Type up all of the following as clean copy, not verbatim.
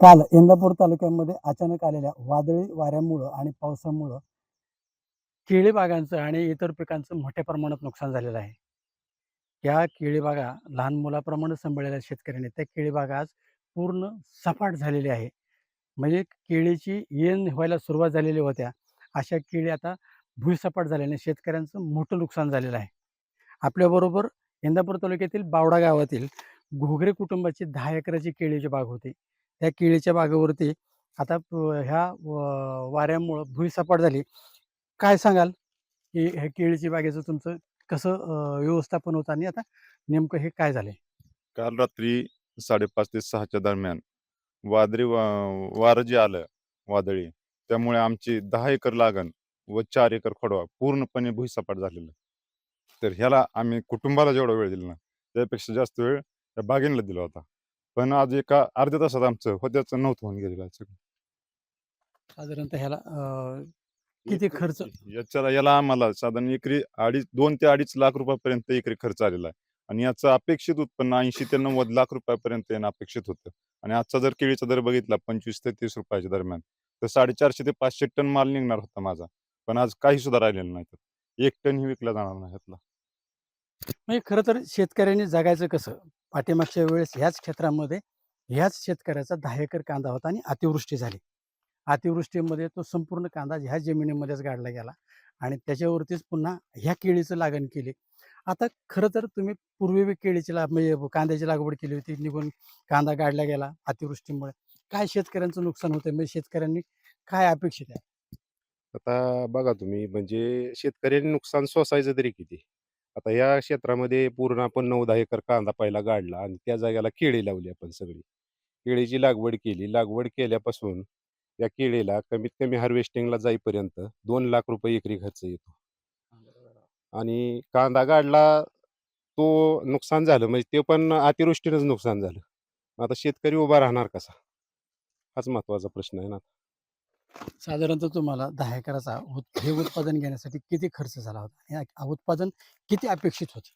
काल इंदापूर तालुक्यामध्ये अचानक आलेल्या वादळी वाऱ्यामुळं आणि पावसामुळं केळी बागांचं आणि इतर पिकांचं मोठ्या प्रमाणात नुकसान झालेलं आहे. या केळी बागा लहान मुलाप्रमाणे सांभाळलेल्या शेतकऱ्यांनी त्या केळी बागा आज पूर्ण सपाट झालेली आहे. म्हणजे केळीची येण व्हायला सुरुवात झालेल्या होत्या. अशा केळी आता भुईसपाट झाल्याने शेतकऱ्यांचं मोठं नुकसान झालेलं आहे. आपल्याबरोबर इंदापूर तालुक्यातील बावडा गावातील घोगरे कुटुंबाची 10 एकराची केळीची बाग होती. त्या केळीच्या बागेवरती आता ह्या वाऱ्यामुळं भुईसपाट झाली. काय सांगाल, की ह्या केळीच्या बागेचं तुमचं कसं व्यवस्थापन होतं आणि आता नेमकं हे काय झालंय? काल रात्री 5:30 ते 6च्या दरम्यान वारं जे आलं वादळी, त्यामुळे आमची 10 एकर लागण व 4 एकर खोडवा पूर्णपणे भुईसपाट झालेलं. तर ह्याला आम्ही कुटुंबाला जेवढा वेळ दिला ना, त्यापेक्षा जास्त वेळ त्या बागेला दिला होता. पण आज एका अर्ध्या तासात आमचं होत्याचं नव्हतं होऊन गेलेलं आहे सगळं. साधारणतः ह्याला किती खर्च याला आम्हाला साधारण एकरी 2 ते 2.5 लाख रुपयापर्यंत एकरी खर्च आलेला आहे. आणि याचं अपेक्षित उत्पन्न 80 ते 90 लाख रुपयापर्यंत येणं अपेक्षित होतं. आणि आजचा जर केळीचा दर बघितला 25 ते 30 रुपयाच्या दरम्यान, तर 450 ते 500 टन माल निघणार होता माझा. पण आज काही सुद्धा राहिलेलं नाही. तर 1 टनही विकला जाणार नाही ह्यातला. म्हणजे खरं तर शेतकऱ्यांनी जगायचं कसं? पाठीमागच्या वेळेस ह्याच क्षेत्रामध्ये ह्याच शेतकऱ्याचा 10 एकर कांदा होता आणि अतिवृष्टी झाली. अतिवृष्टीमध्ये तो संपूर्ण कांदा ह्या जमिनीमध्येच गाडला गेला आणि त्याच्यावरतीच पुन्हा ह्या केळीचं लागण केली. आता खरं तर तुम्ही पूर्वी बी केळीची म्हणजे कांद्याची लागवड केली होती, निघून कांदा गाडला गेला अतिवृष्टीमुळे. काय शेतकऱ्यांचं नुकसान होतंय? म्हणजे शेतकऱ्यांनी काय अपेक्षित आहे? आता बघा तुम्ही म्हणजे शेतकऱ्यांनी नुकसान सोसायचं तरी किती? आता या क्षेत्रामध्ये पूर्ण आपण 9-10 एकर कांदा पहिला गाडला आणि त्या जागेला केळी लावली आपण सगळी. केळीची लागवड केली. लागवड केल्यापासून त्या केळीला कमीत कमी हार्वेस्टिंगला जाईपर्यंत ₹2,00,000 एकरी खर्च येतो. आणि कांदा गाडला तो नुकसान झालं म्हणजे ते पण अतिवृष्टीनंच नुकसान झालं. मग आता शेतकरी उभा राहणार कसा? हाच महत्त्वाचा प्रश्न आहे ना. साधारणतः तुम्हाला 10 एकराचा हे उत्पादन घेण्यासाठी किती खर्च झाला होता? या उत्पादन किती अपेक्षित होतं?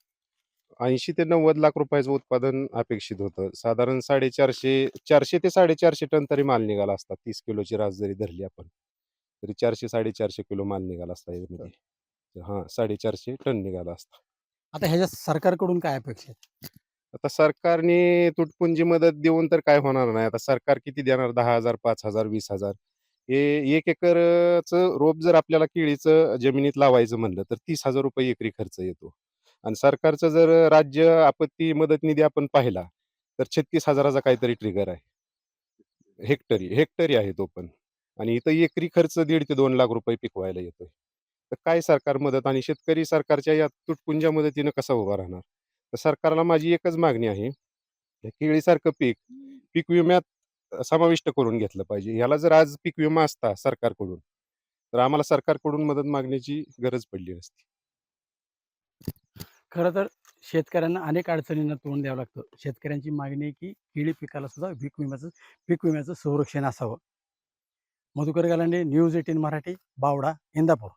80 ते 90 लाख रुपयाचं उत्पादन अपेक्षित होतं. साधारण 450 ते 450 टन तरी माल निघाला असता. 30 किलोची रास जरी धरली आपण, तरी 400-450 किलो माल निघाला असता यामध्ये. हां, 450 टन निघाला असता. आता ह्याच्यात सरकारकडून काय अपेक्षा आहेत? आता सरकारने तुटपुंजी मदत देऊन तर काय होणार नाही. आता सरकार किती देणार 10,000, 5,000, 20,000 हे 1 एकरचं रोप जर आपल्याला केळीचं जमिनीत लावायचं म्हणलं, तर ₹30,000 एकरी खर्च येतो. आणि सरकारचं जर राज्य आपत्ती मदत निधी आपण पाहिला, तर 36,000चा काहीतरी ट्रिगर आहे. हेक्टरी आहे तो पण. आणि इथं एकरी खर्च ₹1.5 ते ₹2,00,000 पिकवायला येतोय. तर काय सरकार मदत आणि शेतकरी सरकारच्या या तुटपुंज्या मदतीनं कसा उभा राहणार? तर सरकारला माझी एकच मागणी आहे, हे केळीसारखं पीक, पीक विम्यात समाविष्ट करून घेतलं पाहिजे. ह्याला जर आज पीक विमा असता सरकारकडून, तर आम्हाला सरकारकडून मदत मागण्याची गरज पडली नसती. खरं तर शेतकऱ्यांना अनेक अडचणींना तोंड द्यावं लागतं. शेतकऱ्यांची मागणी आहे, की केळी पिकाला सुद्धा पीक विम्याचं संरक्षण असावं. मधुकर गालांडे, न्यूज 18 मराठी, बावडा, इंदापूर.